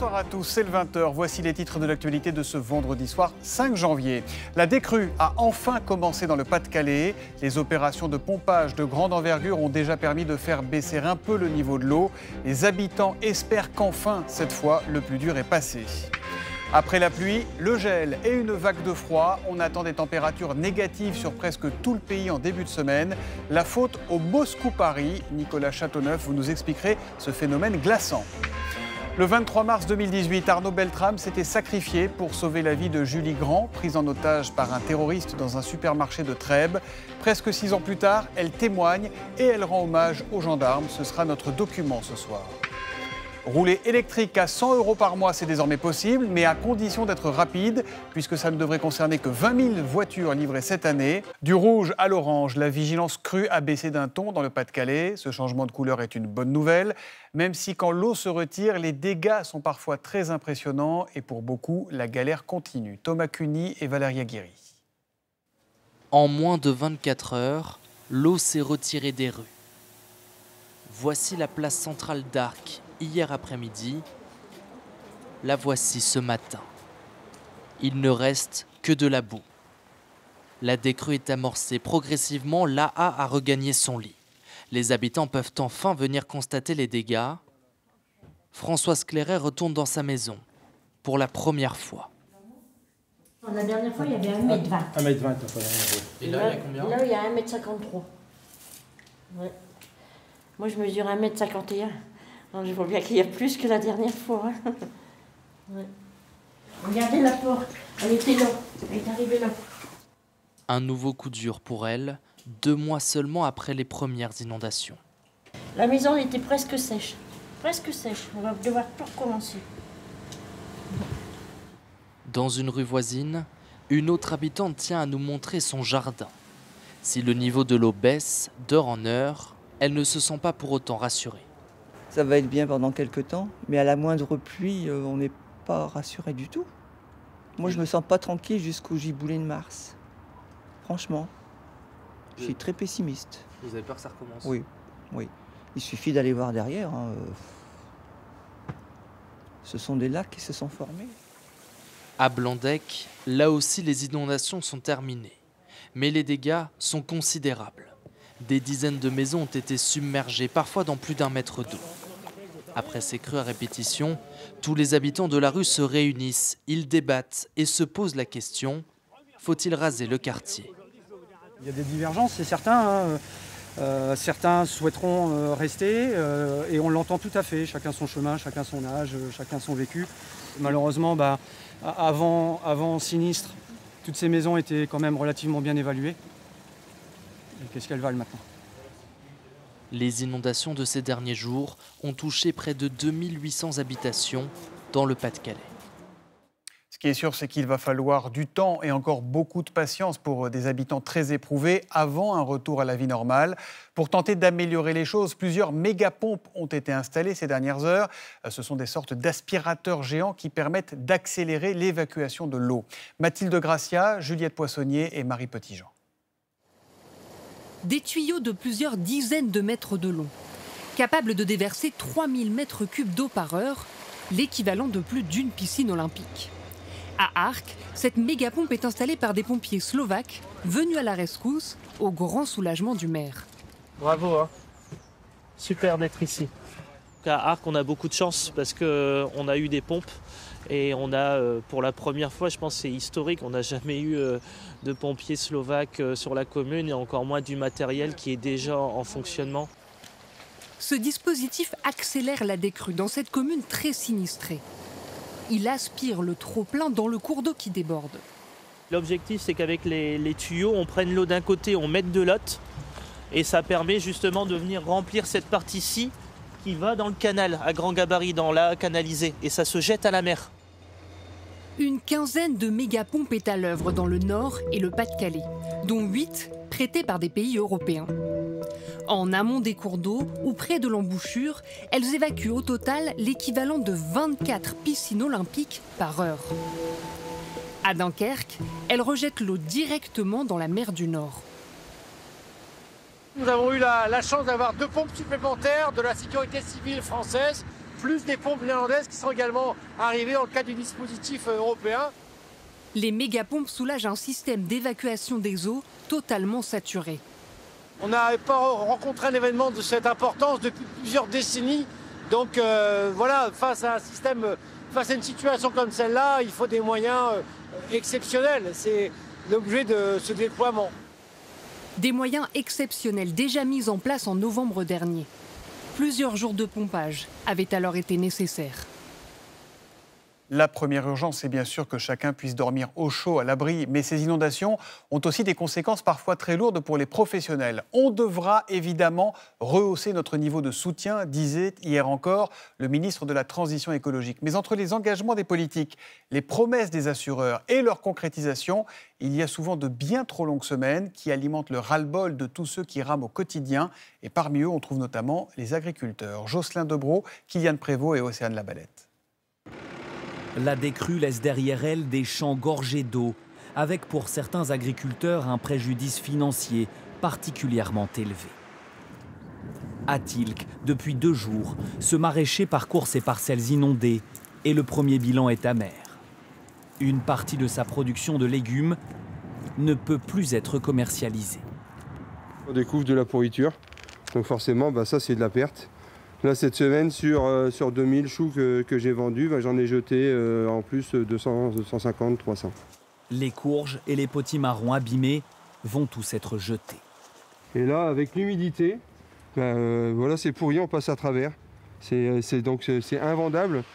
Bonsoir à tous, c'est le 20h. Voici les titres de l'actualité de ce vendredi soir 5 janvier. La décrue a enfin commencé dans le Pas-de-Calais. Les opérations de pompage de grande envergure ont déjà permis de faire baisser un peu le niveau de l'eau. Les habitants espèrent qu'enfin, cette fois, le plus dur est passé. Après la pluie, le gel et une vague de froid, on attend des températures négatives sur presque tout le pays en début de semaine. La faute au Moscou-Paris. Nicolas Châteauneuf, vous nous expliquerez ce phénomène glaçant. Le 23 mars 2018, Arnaud Beltrame s'était sacrifié pour sauver la vie de Julie Grand, prise en otage par un terroriste dans un supermarché de Trèbes. Presque 6 ans plus tard, elle témoigne et elle rend hommage aux gendarmes. Ce sera notre document ce soir. Rouler électrique à 100 € par mois, c'est désormais possible, mais à condition d'être rapide, puisque ça ne devrait concerner que 20 000 voitures livrées cette année. Du rouge à l'orange, la vigilance crue a baissé d'un ton dans le Pas-de-Calais. Ce changement de couleur est une bonne nouvelle, même si quand l'eau se retire, les dégâts sont parfois très impressionnants et pour beaucoup, la galère continue. Thomas Cuny et Valérie Aguirre. En moins de 24 heures, l'eau s'est retirée des rues. Voici la place centrale d'Arc. Hier après-midi, la voici ce matin. Il ne reste que de la boue. La décrue est amorcée. Progressivement, l'AA a regagné son lit. Les habitants peuvent enfin venir constater les dégâts. Françoise Clairet retourne dans sa maison pour la première fois. La dernière fois, il y avait 1,20 m. 1,20 m. Et là, il y a combien? Là, il y a 1,53 m. Ouais. Moi, je mesure 1,51 m. Je vois bien qu'il y a plus que la dernière fois. Ouais. Regardez la porte, elle était là, elle est arrivée là. Un nouveau coup dur pour elle, 2 mois seulement après les premières inondations. La maison était presque sèche. Presque sèche. On va devoir tout recommencer. Dans une rue voisine, une autre habitante tient à nous montrer son jardin. Si le niveau de l'eau baisse d'heure en heure, elle ne se sent pas pour autant rassurée. Ça va être bien pendant quelques temps, mais à la moindre pluie, on n'est pas rassuré du tout. Moi, je me sens pas tranquille jusqu'au giboulée de mars. Franchement, je suis très pessimiste. Vous avez peur que ça recommence? Oui, oui. Il suffit d'aller voir derrière. Ce sont des lacs qui se sont formés. À Blandec, là aussi les inondations sont terminées. Mais les dégâts sont considérables. Des dizaines de maisons ont été submergées, parfois dans plus d'1 mètre d'eau. Après ces crues à répétition, tous les habitants de la rue se réunissent, ils débattent et se posent la question, faut-il raser le quartier? Il y a des divergences, c'est certain. Certains souhaiteront rester et on l'entend tout à fait. Chacun son chemin, chacun son âge, chacun son vécu. Malheureusement, avant sinistre, toutes ces maisons étaient quand même relativement bien évaluées. Et qu'est-ce qu'elles valent maintenant? Les inondations de ces derniers jours ont touché près de 2800 habitations dans le Pas-de-Calais. Ce qui est sûr, c'est qu'il va falloir du temps et encore beaucoup de patience pour des habitants très éprouvés avant un retour à la vie normale. Pour tenter d'améliorer les choses, plusieurs méga-pompes ont été installées ces dernières heures. Ce sont des sortes d'aspirateurs géants qui permettent d'accélérer l'évacuation de l'eau. Mathilde Gracia, Juliette Poissonnier et Marie Petitjean. Des tuyaux de plusieurs dizaines de mètres de long, capables de déverser 3000 mètres cubes d'eau par heure, l'équivalent de plus d'une piscine olympique. À Arc, cette méga-pompe est installée par des pompiers slovaques venus à la rescousse, au grand soulagement du maire. Bravo, hein. Super d'être ici. À Arc, on a beaucoup de chance parce qu'on a eu des pompes. Et on a, pour la première fois, je pense que c'est historique, on n'a jamais eu de pompiers slovaques sur la commune et encore moins du matériel qui est déjà en fonctionnement. Ce dispositif accélère la décrue dans cette commune très sinistrée. Il aspire le trop-plein dans le cours d'eau qui déborde. L'objectif, c'est qu'avec les tuyaux, on prenne l'eau d'un côté, on mette de l'autre et ça permet justement de venir remplir cette partie-ci qui va dans le canal à grand gabarit, dans la canalisée, et ça se jette à la mer. Une quinzaine de méga-pompes est à l'œuvre dans le Nord et le Pas-de-Calais, dont 8 prêtées par des pays européens. En amont des cours d'eau ou près de l'embouchure, elles évacuent au total l'équivalent de 24 piscines olympiques par heure. À Dunkerque, elles rejettent l'eau directement dans la mer du Nord. Nous avons eu la chance d'avoir 2 pompes supplémentaires de la sécurité civile française plus des pompes néerlandaises qui sont également arrivées dans le cadre du dispositif européen. Les mégapompes soulagent un système d'évacuation des eaux totalement saturé. On n'a pas rencontré un événement de cette importance depuis plusieurs décennies. Donc voilà, face à une situation comme celle-là, il faut des moyens exceptionnels. C'est l'objet de ce déploiement. Des moyens exceptionnels déjà mis en place en novembre dernier. Plusieurs jours de pompage avaient alors été nécessaires. La première urgence, c'est bien sûr que chacun puisse dormir au chaud, à l'abri, mais ces inondations ont aussi des conséquences parfois très lourdes pour les professionnels. On devra évidemment rehausser notre niveau de soutien, disait hier encore le ministre de la Transition écologique. Mais entre les engagements des politiques, les promesses des assureurs et leur concrétisation, il y a souvent de bien trop longues semaines qui alimentent le ras-le-bol de tous ceux qui rament au quotidien. Et parmi eux, on trouve notamment les agriculteurs. Jocelyn Debroux, Kylian Prévost et Océane Labalette. La décrue laisse derrière elle des champs gorgés d'eau, avec pour certains agriculteurs un préjudice financier particulièrement élevé. À Tilk, depuis 2 jours, ce maraîcher parcourt ses parcelles inondées et le premier bilan est amer. Une partie de sa production de légumes ne peut plus être commercialisée. On découvre de la pourriture, donc forcément ça c'est de la perte. Là, cette semaine, sur 2000 choux que j'ai vendus, j'en ai jeté en plus 200, 250, 300. Les courges et les potimarrons abîmés vont tous être jetés. Et là, avec l'humidité, voilà, c'est pourri, on passe à travers. C'est invendable.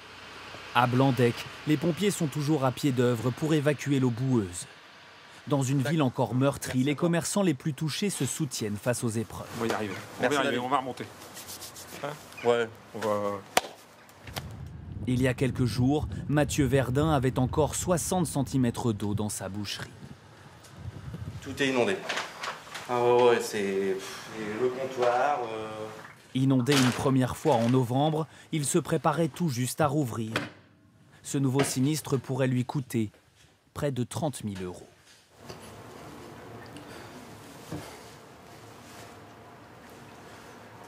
À Blandec, les pompiers sont toujours à pied d'œuvre pour évacuer l'eau boueuse. Dans une ville encore meurtrie, les commerçants les plus touchés se soutiennent face aux épreuves. On va y arriver, on va remonter. Ouais, on va... Il y a quelques jours, Mathieu Verdun avait encore 60 cm d'eau dans sa boucherie. Tout est inondé. Ah ouais, c'est le comptoir. Inondé une première fois en novembre, il se préparait tout juste à rouvrir. Ce nouveau sinistre pourrait lui coûter près de 30 000 €.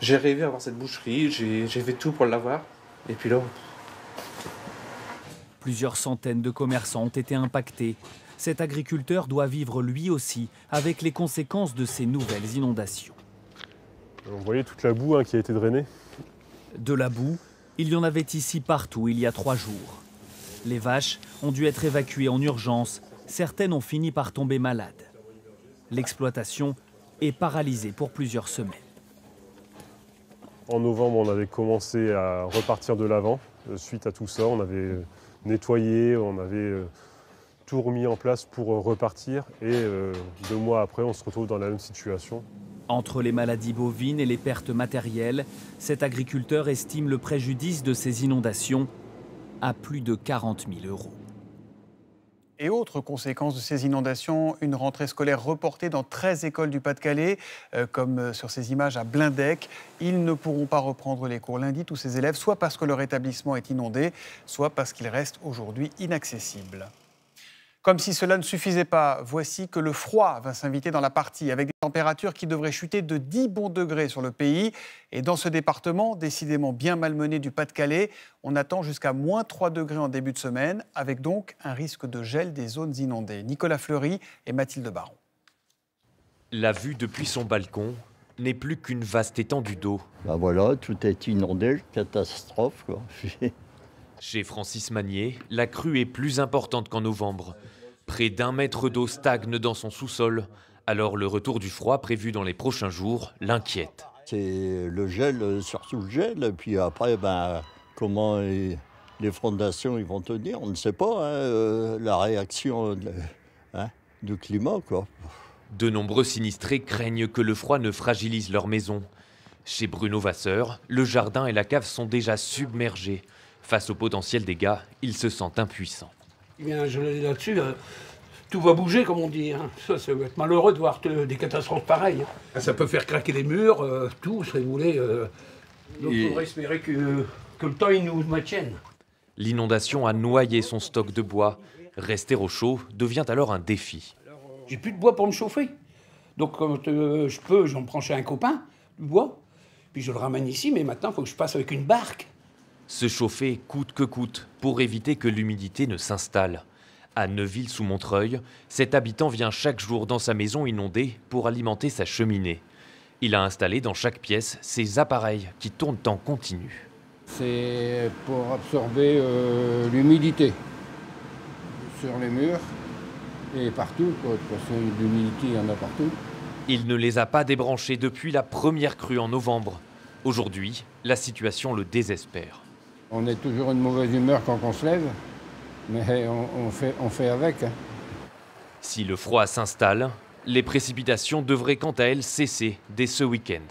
J'ai rêvé à avoir cette boucherie, j'ai fait tout pour l'avoir. Et puis là... Plusieurs centaines de commerçants ont été impactés. Cet agriculteur doit vivre lui aussi avec les conséquences de ces nouvelles inondations. On voyait toute la boue qui a été drainée. De la boue, il y en avait ici partout il y a 3 jours. Les vaches ont dû être évacuées en urgence. Certaines ont fini par tomber malades. L'exploitation est paralysée pour plusieurs semaines. En novembre, on avait commencé à repartir de l'avant. Suite à tout ça, on avait nettoyé, on avait tout remis en place pour repartir. Et 2 mois après, on se retrouve dans la même situation. Entre les maladies bovines et les pertes matérielles, cet agriculteur estime le préjudice de ces inondations à plus de 40 000 €. Et autre conséquence de ces inondations, une rentrée scolaire reportée dans 13 écoles du Pas-de-Calais, comme sur ces images à Blandec. Ils ne pourront pas reprendre les cours lundi, tous ces élèves, soit parce que leur établissement est inondé, soit parce qu'il reste aujourd'hui inaccessible. Comme si cela ne suffisait pas, voici que le froid va s'inviter dans la partie, avec des températures qui devraient chuter de 10 bons degrés sur le pays. Et dans ce département, décidément bien malmené du Pas-de-Calais, on attend jusqu'à moins 3 degrés en début de semaine, avec donc un risque de gel des zones inondées. Nicolas Fleury et Mathilde Baron. La vue depuis son balcon n'est plus qu'une vaste étendue d'eau. Voilà, tout est inondé, catastrophe, quoi. Chez Francis Magnier, la crue est plus importante qu'en novembre. Près d'1 mètre d'eau stagne dans son sous-sol. Alors le retour du froid prévu dans les prochains jours l'inquiète. C'est le gel, surtout le gel. Et puis après, comment les fondations ils vont tenir, on ne sait pas. La réaction du climat, quoi. De nombreux sinistrés craignent que le froid ne fragilise leur maison. Chez Bruno Vasseur, le jardin et la cave sont déjà submergés. Face aux potentiels dégâts, il se sent impuissant. Eh bien, je l'ai dit là-dessus, tout va bouger, comme on dit. Ça va être malheureux de voir des catastrophes pareilles. Ça peut faire craquer les murs, tout, si vous voulez. Donc, il faudrait espérer que le temps il nous maintienne. L'inondation a noyé son stock de bois. Rester au chaud devient alors un défi. J'ai plus de bois pour me chauffer. Donc, quand je peux, j'en prends chez un copain, du bois. Puis je le ramène ici, mais maintenant, il faut que je passe avec une barque. Se chauffer coûte que coûte pour éviter que l'humidité ne s'installe. À Neuville-sous-Montreuil, cet habitant vient chaque jour dans sa maison inondée pour alimenter sa cheminée. Il a installé dans chaque pièce ces appareils qui tournent en continu. C'est pour absorber l'humidité sur les murs et partout, quoi. De toute façon, l'humidité, il y en a partout. Il ne les a pas débranchés depuis la première crue en novembre. Aujourd'hui, la situation le désespère. On est toujours une mauvaise humeur quand on se lève, mais on fait avec. Hein. Si le froid s'installe, les précipitations devraient quant à elles cesser dès ce week-end.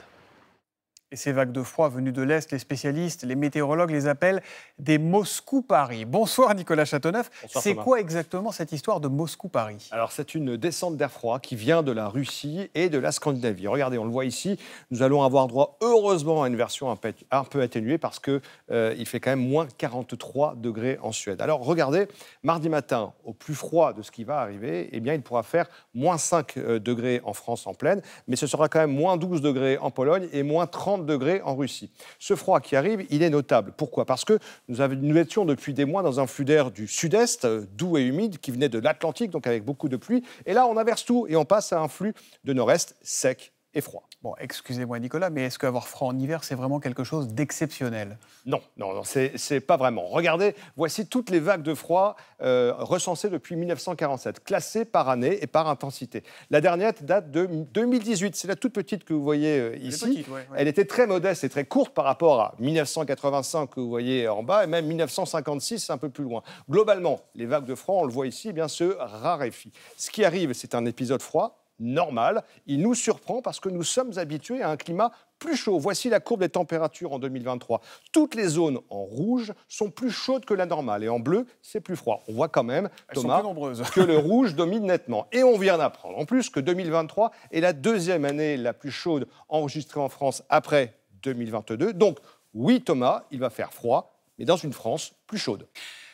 Et ces vagues de froid venues de l'Est, les spécialistes, les météorologues les appellent des Moscou-Paris. Bonsoir Nicolas Châteauneuf. C'est quoi exactement cette histoire de Moscou-Paris? Alors c'est une descente d'air froid qui vient de la Russie et de la Scandinavie. Regardez, on le voit ici, nous allons avoir droit heureusement à une version un peu atténuée parce qu'il fait quand même moins 43 degrés en Suède. Alors regardez, mardi matin, au plus froid de ce qui va arriver, eh bien, il pourra faire moins 5 degrés en France en pleine, mais ce sera quand même moins 12 degrés en Pologne et moins 30 degrés en Russie. Ce froid qui arrive, il est notable. Pourquoi? Parce que nous étions depuis des mois dans un flux d'air du sud-est, doux et humide, qui venait de l'Atlantique, donc avec beaucoup de pluie. Et là, on inverse tout et on passe à un flux de nord-est sec et froid. Bon, excusez-moi Nicolas, mais est-ce qu'avoir froid en hiver, c'est vraiment quelque chose d'exceptionnel? Non, c'est pas vraiment. Regardez, voici toutes les vagues de froid recensées depuis 1947, classées par année et par intensité. La dernière date de 2018, c'est la toute petite que vous voyez ici. Petite, ouais. Elle était très modeste et très courte par rapport à 1985 que vous voyez en bas, et même 1956, un peu plus loin. Globalement, les vagues de froid, on le voit ici, eh bien, se raréfient. Ce qui arrive, c'est un épisode froid, normal. Il nous surprend parce que nous sommes habitués à un climat plus chaud. Voici la courbe des températures en 2023. Toutes les zones en rouge sont plus chaudes que la normale et en bleu, c'est plus froid. On voit quand même, Thomas, que le rouge domine nettement. Et on vient d'apprendre en plus que 2023 est la deuxième année la plus chaude enregistrée en France après 2022. Donc oui, Thomas, il va faire froid, mais dans une France plus chaude.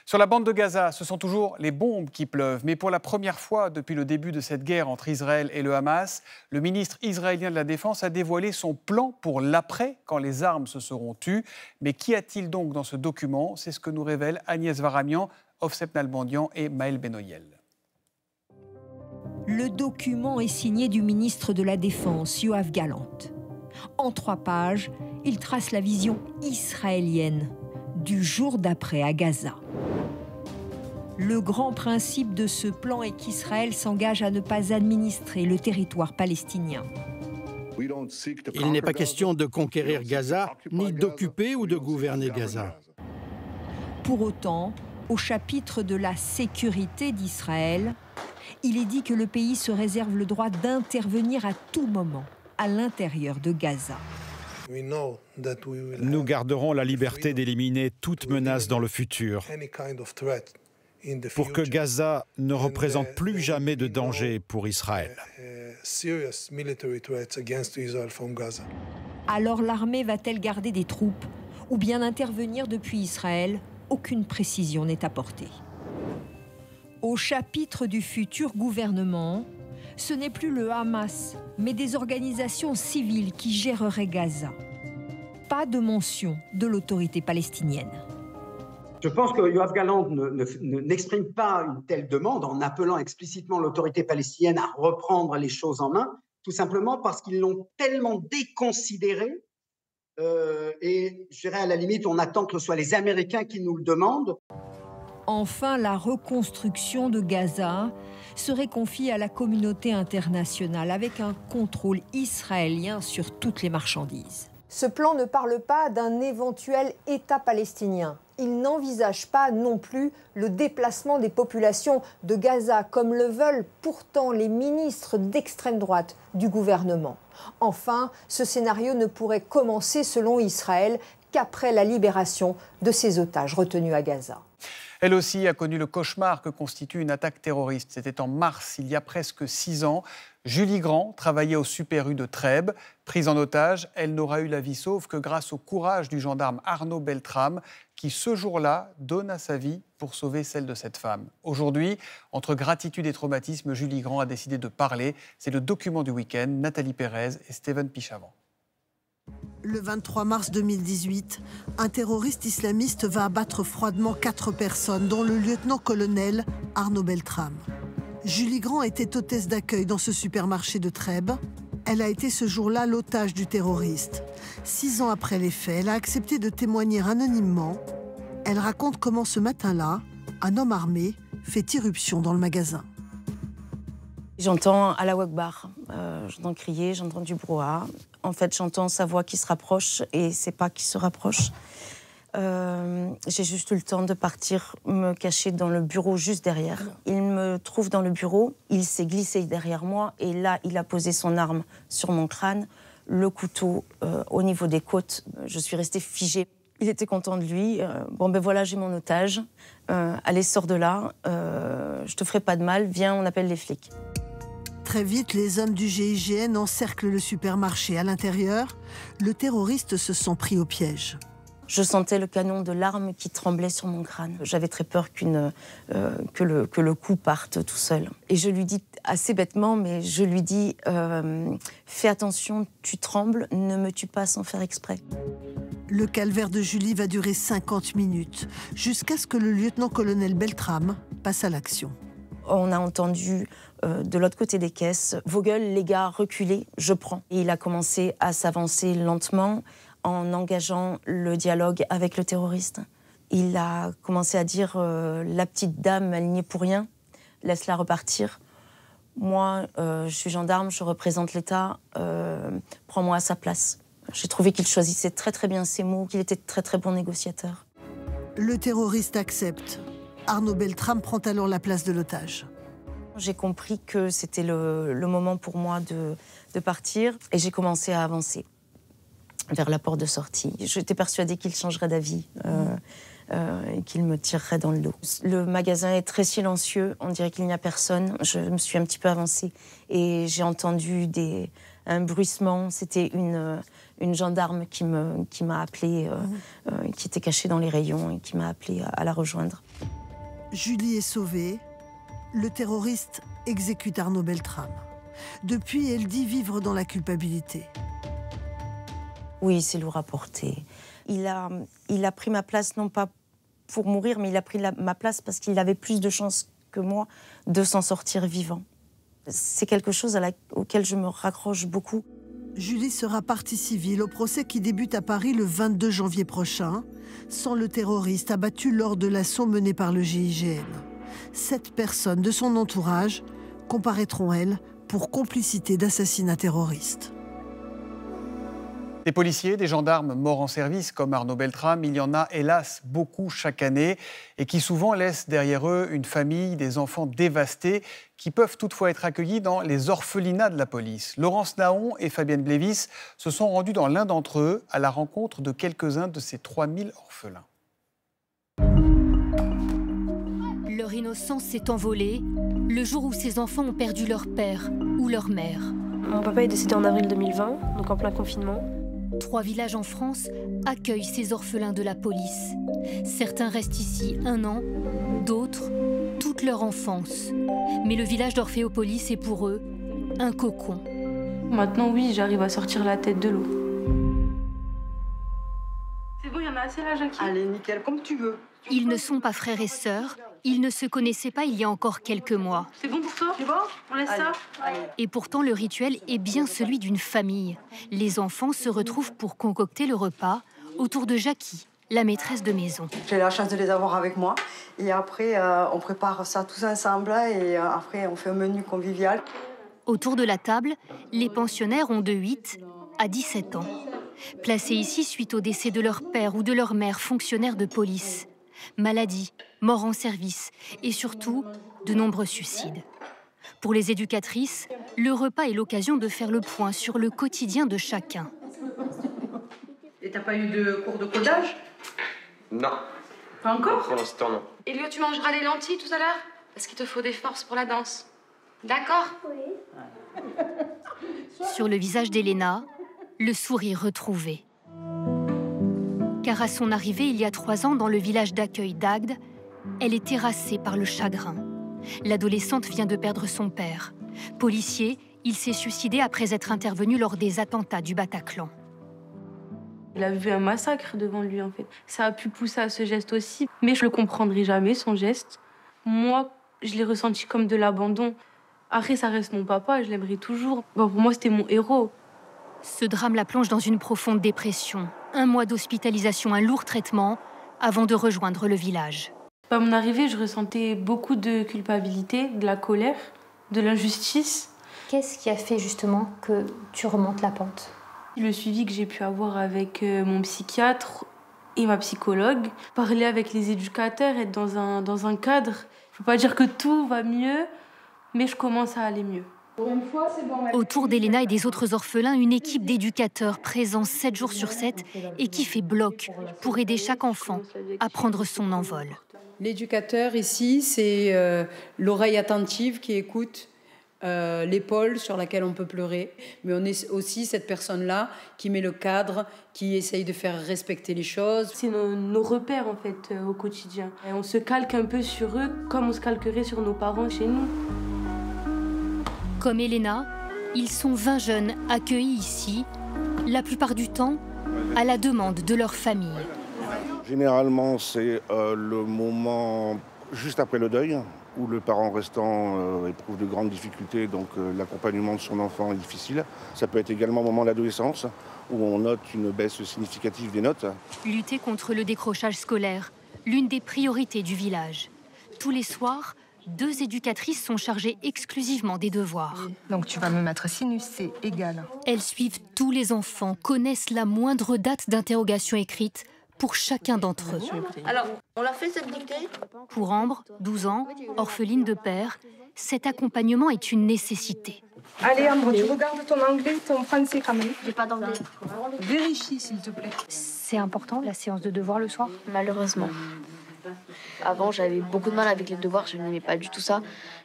Sur la bande de Gaza, ce sont toujours les bombes qui pleuvent. Mais pour la première fois depuis le début de cette guerre entre Israël et le Hamas, le ministre israélien de la Défense a dévoilé son plan pour l'après, quand les armes se seront tues. Mais qu'y a-t-il donc dans ce document? C'est ce que nous révèlent Agnès Varamian, Ofsep Nalbandian et Maël Benoyel. Le document est signé du ministre de la Défense, Yoav Gallant. En 3 pages, il trace la vision israélienne du jour d'après à Gaza. Le grand principe de ce plan est qu'Israël s'engage à ne pas administrer le territoire palestinien. Il n'est pas question de conquérir Gaza, ni d'occuper ou de gouverner Gaza. Pour autant, au chapitre de la sécurité d'Israël, il est dit que le pays se réserve le droit d'intervenir à tout moment à l'intérieur de Gaza. Nous garderons la liberté d'éliminer toute menace dans le futur pour que Gaza ne représente plus jamais de danger pour Israël. Alors l'armée va-t-elle garder des troupes ou bien intervenir depuis Israël? Aucune précision n'est apportée. Au chapitre du futur gouvernement, ce n'est plus le Hamas, mais des organisations civiles qui géreraient Gaza. Pas de mention de l'autorité palestinienne. Je pense que Yoav Gallant n'exprime pas une telle demande en appelant explicitement l'autorité palestinienne à reprendre les choses en main, tout simplement parce qu'ils l'ont tellement déconsidéré. Et je dirais à la limite, on attend que ce soit les Américains qui nous le demandent. Enfin, la reconstruction de Gaza serait confiée à la communauté internationale avec un contrôle israélien sur toutes les marchandises. Ce plan ne parle pas d'un éventuel État palestinien. Il n'envisage pas non plus le déplacement des populations de Gaza, comme le veulent pourtant les ministres d'extrême droite du gouvernement. Enfin, ce scénario ne pourrait commencer, selon Israël, qu'après la libération de ses otages retenus à Gaza. Elle aussi a connu le cauchemar que constitue une attaque terroriste. C'était en mars, il y a presque 6 ans. Julie Grand travaillait au Super U de Trèbes. Prise en otage, elle n'aura eu la vie sauve que grâce au courage du gendarme Arnaud Beltrame, qui ce jour-là donna sa vie pour sauver celle de cette femme. Aujourd'hui, entre gratitude et traumatisme, Julie Grand a décidé de parler. C'est le document du week-end, Nathalie Pérez et Stéphane Pichavant. Le 23 mars 2018, un terroriste islamiste va abattre froidement 4 personnes, dont le lieutenant-colonel Arnaud Beltrame. Julie Grand était hôtesse d'accueil dans ce supermarché de Trèbes. Elle a été ce jour-là l'otage du terroriste. 6 ans après les faits, elle a accepté de témoigner anonymement. Elle raconte comment ce matin-là, un homme armé fait irruption dans le magasin. J'entends Allah Akbar, j'entends crier, j'entends du brouhaha. En fait, j'entends sa voix qui se rapproche et c'est pas qui se rapproche. J'ai juste eu le temps de partir me cacher dans le bureau juste derrière. Il me trouve dans le bureau, il s'est glissé derrière moi et là, il a posé son arme sur mon crâne, le couteau au niveau des côtes. Je suis restée figée. Il était content de lui. Bon, ben voilà, j'ai mon otage. Allez, sors de là. Je te ferai pas de mal. Viens, on appelle les flics. Très vite, les hommes du GIGN encerclent le supermarché. À l'intérieur, le terroriste se sent pris au piège. Je sentais le canon de l'arme qui tremblait sur mon crâne. J'avais très peur que le coup parte tout seul. Et je lui dis, assez bêtement, mais je lui dis « Fais attention, tu trembles, ne me tue pas sans faire exprès ». Le calvaire de Julie va durer 50 minutes, jusqu'à ce que le lieutenant-colonel Beltrame passe à l'action. On a entendu de l'autre côté des caisses « Vogel, les gars, reculez, je prends ». Et il a commencé à s'avancer lentement en engageant le dialogue avec le terroriste. Il a commencé à dire la petite dame, elle n'y est pour rien, laisse-la repartir. Moi, je suis gendarme, je représente l'État, prends-moi à sa place. J'ai trouvé qu'il choisissait très très bien ses mots, qu'il était très très bon négociateur. Le terroriste accepte. Arnaud Beltrame prend alors la place de l'otage. J'ai compris que c'était le moment pour moi de partir et j'ai commencé à avancer vers la porte de sortie. J'étais persuadée qu'il changerait d'avis et qu'il me tirerait dans le dos. Le magasin est très silencieux, on dirait qu'il n'y a personne. Je me suis un petit peu avancée et j'ai entendu un bruissement. C'était une gendarme qui m'a appelée, qui était cachée dans les rayons et qui m'a appelée à la rejoindre. Julie est sauvée. Le terroriste exécute Arnaud Beltrame. Depuis, elle dit vivre dans la culpabilité. Oui, c'est lourd à porter. Il a pris ma place, non pas pour mourir, mais il a pris ma place parce qu'il avait plus de chances que moi de s'en sortir vivant. C'est quelque chose auquel je me raccroche beaucoup. Julie sera partie civile au procès qui débute à Paris le 22 janvier prochain, sans le terroriste abattu lors de l'assaut mené par le GIGN. 7 personnes de son entourage comparaîtront, elles, pour complicité d'assassinat terroriste. Des policiers, des gendarmes morts en service comme Arnaud Beltrame, il y en a hélas beaucoup chaque année et qui souvent laissent derrière eux une famille, des enfants dévastés qui peuvent toutefois être accueillis dans les orphelinats de la police. Laurence Naon et Fabienne Blévis se sont rendus dans l'un d'entre eux à la rencontre de quelques-uns de ces 3000 orphelins. Leur innocence s'est envolée le jour où ces enfants ont perdu leur père ou leur mère. Mon papa est décédé en avril 2020, donc en plein confinement. 3 villages en France accueillent ces orphelins de la police. Certains restent ici 1 an, d'autres toute leur enfance. Mais le village d'Orphéopolis est pour eux un cocon. Maintenant, oui, j'arrive à sortir la tête de l'eau. C'est bon, il y en a assez là, Jackie. Allez, nickel, comme tu veux. Ils ne sont pas frères et sœurs. Ils ne se connaissaient pas il y a encore quelques mois. C'est bon pour toi? C'est bon? On laisse ça? Et pourtant, le rituel est bien celui d'une famille. Les enfants se retrouvent pour concocter le repas autour de Jackie, la maîtresse de maison. J'ai la chance de les avoir avec moi. Et après, on prépare ça tous ensemble. Et après, on fait un menu convivial. Autour de la table, les pensionnaires ont de 8 à 17 ans. Placés ici suite au décès de leur père ou de leur mère fonctionnaire de police. Maladie, mort en service et surtout de nombreux suicides. Pour les éducatrices, le repas est l'occasion de faire le point sur le quotidien de chacun. Et t'as pas eu de cours de codage? Non. Pas encore? Pour l'instant, non. Elio, tu mangeras les lentilles tout à l'heure? Parce qu'il te faut des forces pour la danse. D'accord? Oui. Sur le visage d'Elena, le sourire retrouvé. Car à son arrivée il y a 3 ans dans le village d'accueil d'Agde, elle est terrassée par le chagrin. L'adolescente vient de perdre son père. Policier, il s'est suicidé après être intervenu lors des attentats du Bataclan. Il a vu un massacre devant lui, en fait. Ça a pu pousser à ce geste aussi, mais je le comprendrai jamais, son geste. Moi, je l'ai ressenti comme de l'abandon. Après, ça reste mon papa, je l'aimerai toujours. Bon, pour moi, c'était mon héros. Ce drame la plonge dans une profonde dépression. 1 mois d'hospitalisation, un lourd traitement, avant de rejoindre le village. À mon arrivée, je ressentais beaucoup de culpabilité, de la colère, de l'injustice. Qu'est-ce qui a fait justement que tu remontes la pente? Le suivi que j'ai pu avoir avec mon psychiatre et ma psychologue, parler avec les éducateurs, être dans un cadre. Je ne peux pas dire que tout va mieux, mais je commence à aller mieux. Autour d'Elena et des autres orphelins, une équipe d'éducateurs présents 7 jours sur 7 et qui fait bloc pour aider chaque enfant à prendre son envol. L'éducateur ici, c'est l'oreille attentive qui écoute, l'épaule sur laquelle on peut pleurer. Mais on est aussi cette personne-là qui met le cadre, qui essaye de faire respecter les choses. C'est nos repères en fait au quotidien. Et on se calque un peu sur eux comme on se calquerait sur nos parents chez nous. Comme Elena, ils sont 20 jeunes accueillis ici, la plupart du temps à la demande de leur famille. Généralement, c'est le moment juste après le deuil, où le parent restant éprouve de grandes difficultés, donc l'accompagnement de son enfant est difficile. Ça peut être également au moment de l'adolescence, où on note une baisse significative des notes. Lutter contre le décrochage scolaire, l'une des priorités du village. Tous les soirs, 2 éducatrices sont chargées exclusivement des devoirs. Donc tu vas me mettre sinus, c'est égal. Elles suivent tous les enfants, connaissent la moindre date d'interrogation écrite pour chacun d'entre eux. Alors, on l'a fait cette dictée? Pour Ambre, 12 ans, orpheline de père, cet accompagnement est une nécessité. Allez Ambre, tu regardes ton anglais, ton français quand même. J'ai pas d'anglais. Vérifie s'il te plaît. C'est important la séance de devoirs le soir? Malheureusement. Avant, j'avais beaucoup de mal avec les devoirs, je n'aimais pas du tout ça.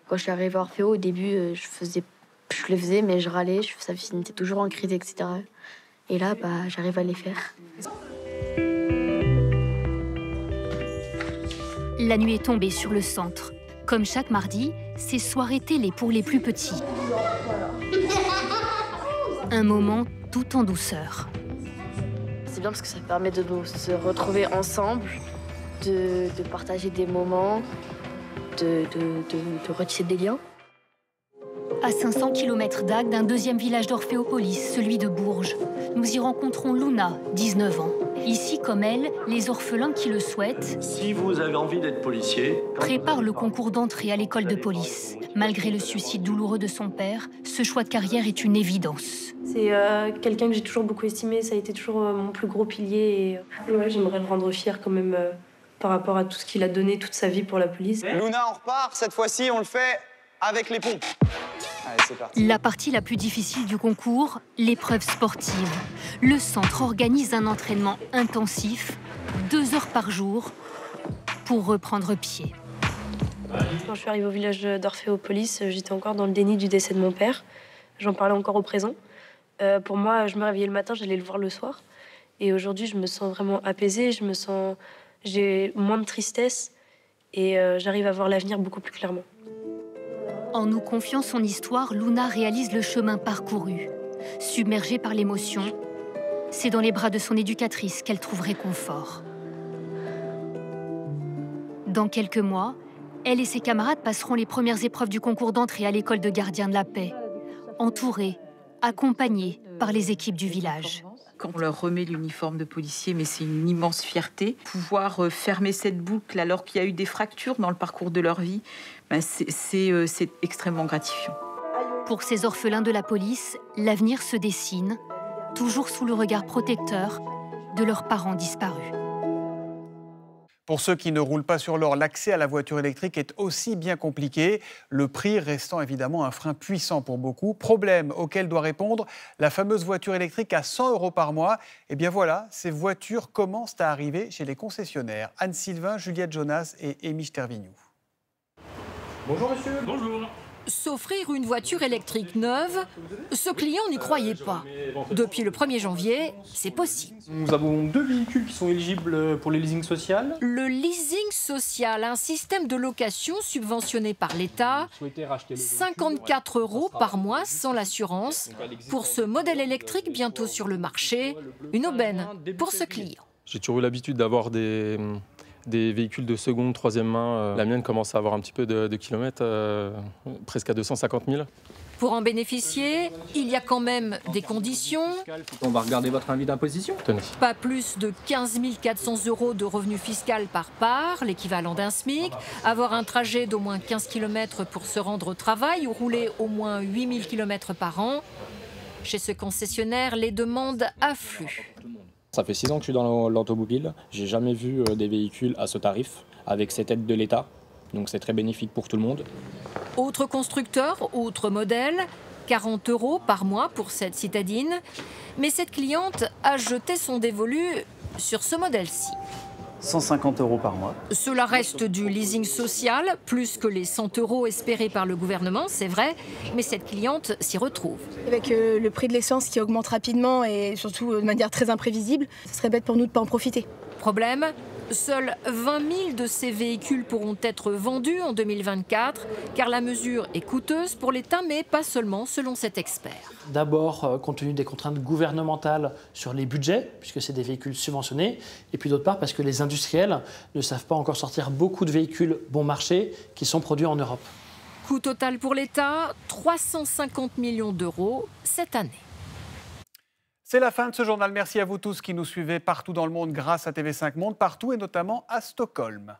Quand je suis arrivée à Orphéo, au début, je les faisais, mais je râlais, ça finissait toujours en crise, etc. Et là, j'arrive à les faire. La nuit est tombée sur le centre. Comme chaque mardi, c'est soirée télé pour les plus petits. Un moment tout en douceur. C'est bien parce que ça permet de se retrouver ensemble, de partager des moments, de retisser des liens. À 500 km d'Agde, d'un deuxième village d'Orphéopolis, celui de Bourges, nous y rencontrons Luna, 19 ans. Ici, comme elle, les orphelins qui le souhaitent, si vous avez envie d'être policier, préparent le concours d'entrée à l'école de police. Malgré le suicide douloureux de son père, ce choix de carrière est une évidence. C'est quelqu'un que j'ai toujours beaucoup estimé, ça a été toujours mon plus gros pilier. Et ouais, j'aimerais le rendre fier quand même par rapport à tout ce qu'il a donné toute sa vie pour la police. Luna, on repart. Cette fois-ci, on le fait avec les pompes. Allez, c'est parti. La partie la plus difficile du concours, l'épreuve sportive. Le centre organise un entraînement intensif, 2 heures par jour, pour reprendre pied. Quand je suis arrivée au village d'Orphéopolis, j'étais encore dans le déni du décès de mon père. J'en parlais encore au présent. Pour moi, je me réveillais le matin, j'allais le voir le soir. Et aujourd'hui, je me sens vraiment apaisée, j'ai moins de tristesse et j'arrive à voir l'avenir beaucoup plus clairement. En nous confiant son histoire, Luna réalise le chemin parcouru. Submergée par l'émotion, c'est dans les bras de son éducatrice qu'elle trouve réconfort. Dans quelques mois, elle et ses camarades passeront les premières épreuves du concours d'entrée à l'école de gardiens de la paix, entourées, accompagnées par les équipes du village. Quand on leur remet l'uniforme de policier, mais c'est une immense fierté. Pouvoir fermer cette boucle alors qu'il y a eu des fractures dans le parcours de leur vie, c'est extrêmement gratifiant. Pour ces orphelins de la police, l'avenir se dessine, toujours sous le regard protecteur de leurs parents disparus. Pour ceux qui ne roulent pas sur l'or, l'accès à la voiture électrique est aussi bien compliqué, le prix restant évidemment un frein puissant pour beaucoup. Problème auquel doit répondre la fameuse voiture électrique à 100 € par mois. Et bien voilà, ces voitures commencent à arriver chez les concessionnaires. Anne Sylvain, Juliette Jonas et Amy Stervignou. Bonjour monsieur. Bonjour. S'offrir une voiture électrique neuve, ce client n'y croyait pas. Depuis le 1er janvier, c'est possible. Nous avons 2 véhicules qui sont éligibles pour le leasing social. Le leasing social, un système de location subventionné par l'État, 54 € par mois sans l'assurance. Pour ce modèle électrique bientôt sur le marché, une aubaine pour ce client. J'ai toujours eu l'habitude d'avoir des véhicules de seconde, troisième main. La mienne commence à avoir un petit peu de kilomètres, presque à 250 000. Pour en bénéficier, il y a quand même des conditions. On va regarder votre avis d'imposition. Tenez. Pas plus de 15 400 € de revenu fiscal par part, l'équivalent d'un SMIC. Avoir un trajet d'au moins 15 km pour se rendre au travail ou rouler au moins 8 000 km par an. Chez ce concessionnaire, les demandes affluent. Ça fait 6 ans que je suis dans l'automobile. J'ai jamais vu des véhicules à ce tarif, avec cette aide de l'État. Donc c'est très bénéfique pour tout le monde. Autre constructeur, autre modèle, 40 € par mois pour cette citadine. Mais cette cliente a jeté son dévolu sur ce modèle-ci. 150 € par mois. Cela reste du leasing social, plus que les 100 € espérés par le gouvernement, c'est vrai, mais cette cliente s'y retrouve. Avec le prix de l'essence qui augmente rapidement et surtout de manière très imprévisible, ce serait bête pour nous de ne pas en profiter. Problème, seuls 20 000 de ces véhicules pourront être vendus en 2024, car la mesure est coûteuse pour l'État, mais pas seulement, selon cet expert. D'abord, compte tenu des contraintes gouvernementales sur les budgets, puisque c'est des véhicules subventionnés, et puis d'autre part parce que les industriels ne savent pas encore sortir beaucoup de véhicules bon marché qui sont produits en Europe. Coût total pour l'État, 350 millions € cette année. C'est la fin de ce journal. Merci à vous tous qui nous suivez partout dans le monde grâce à TV5 Monde, partout et notamment à Stockholm.